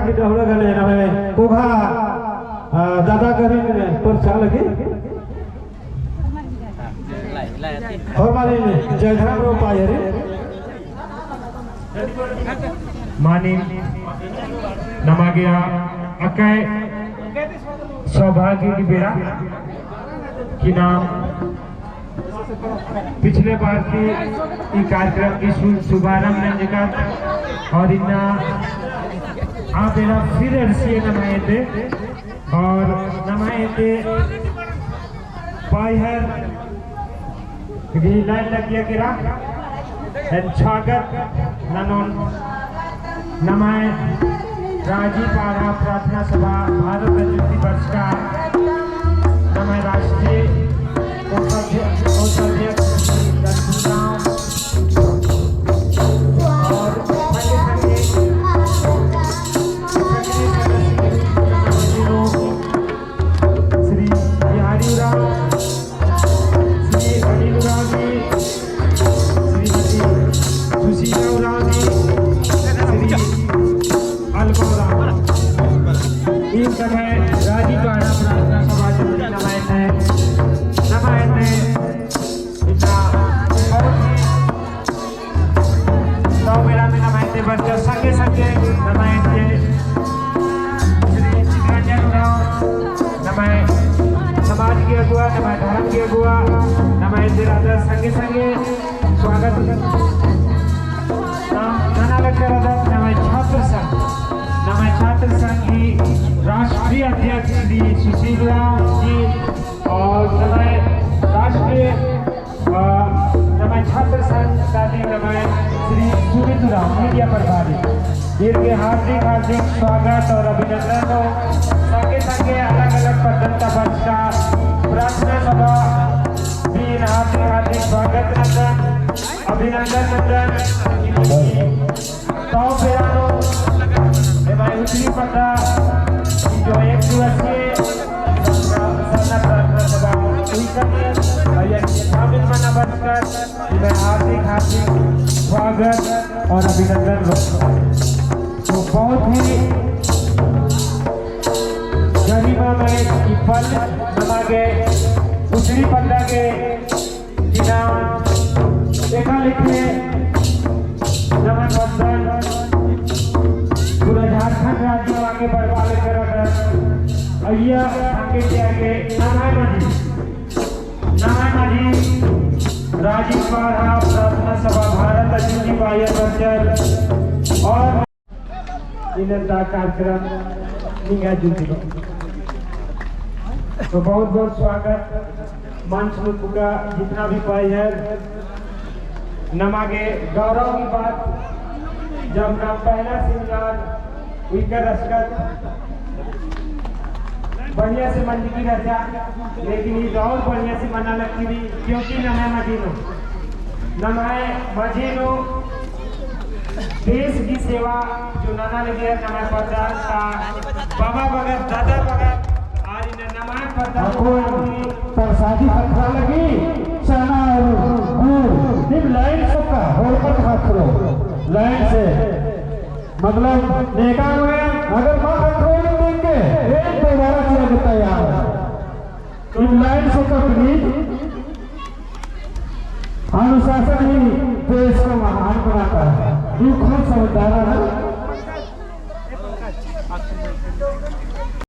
खाली डहरा गले ना मैं कोघा दादा करी पर चाल लगे और माने जयधरा रो पाए रे मानी नमागया अकय सौभाग्य की बेड़ा की नाम पिछले बार की कार्यक्रम की शुभारंभ ने जगह और इन्ना आप बेड़ा फिर अर्सिए नमाए थे और नमाए थे बाहर लाइन लगिया गिरा स्वागत ननोन नमाए राजीव पारा प्रार्थना सभा भारत राजनीति वर्ष का नमाए राष्ट्रीय कोषाध्यक्ष श्री बिहारी राव श्री अनिल राव श्रीमती सुशीला राव श्री इन समय राजीव पारा प्रार्थना सभा जो नमायत है इतना बहुत मेला में नमायत बच्चा संगे संगे नमायत श्री चित्रंजन राव नमाय समाज के अगुआ नमाय धर्म के अगुआ नमायत राजा संगे संगे स्वागत नाना लगता राजा नमाय छात्र संघ की राष्ट्रीय अध्यक्ष श्री सुशीला जी और नमाय राष्ट्रीय नमाय छात्र संघ दादी नमाय श्री सुमित राव मीडिया प्रभारी इनके हार्दिक स्वागत और अभिनंदन हो संगे संगे अलग अलग पद्धति वर्ष का प्रार्थना सभा भी हार्दिक स्वागत नंदन अभिनंदन नंदन तो फेरानो उतरी पता जो एक दिवसीय प्रार्थना सभा हुई शामिल मना बनकर मैं हार्दिक स्वागत और अभिनंदन तो बहुत ही गरिमामय पल नमागे उतरी पता के नाम देखा लिखे नमन बंधन पूरा झारखंड राज्य आगे बढ़वाले कर अय्या आगे जाके नारायण जी राजीव पारा प्रार्थना सभा भारत राजनीति वर्ष और इनका कार्यक्रम निगा जुटी तो बहुत बहुत स्वागत मंच में पूरा जितना भी पाई है नमागे गौरव की बात जब नाम पहला श्रृंगार विकर रसगत बढ़िया से मंदी की रचा लेकिन ये और बढ़िया से मना लगती थी क्योंकि नमाय मजीनो देश की सेवा जो नाना लगे नमाय पदार का बाबा बगत दादा बगत आज इन नमाय पदार प्रसादी पत्रा लगी चना और गुड़ दिन लाइन सबका होल पर हाथ लो लाइन से मतलब नेका में अगर मां कंट्रोलिंग देंगे एक दोबारा चला तैयार इन लाइन से कंप्लीट अनुशासन ही देश को महान बनाता है। दुख समझदार है।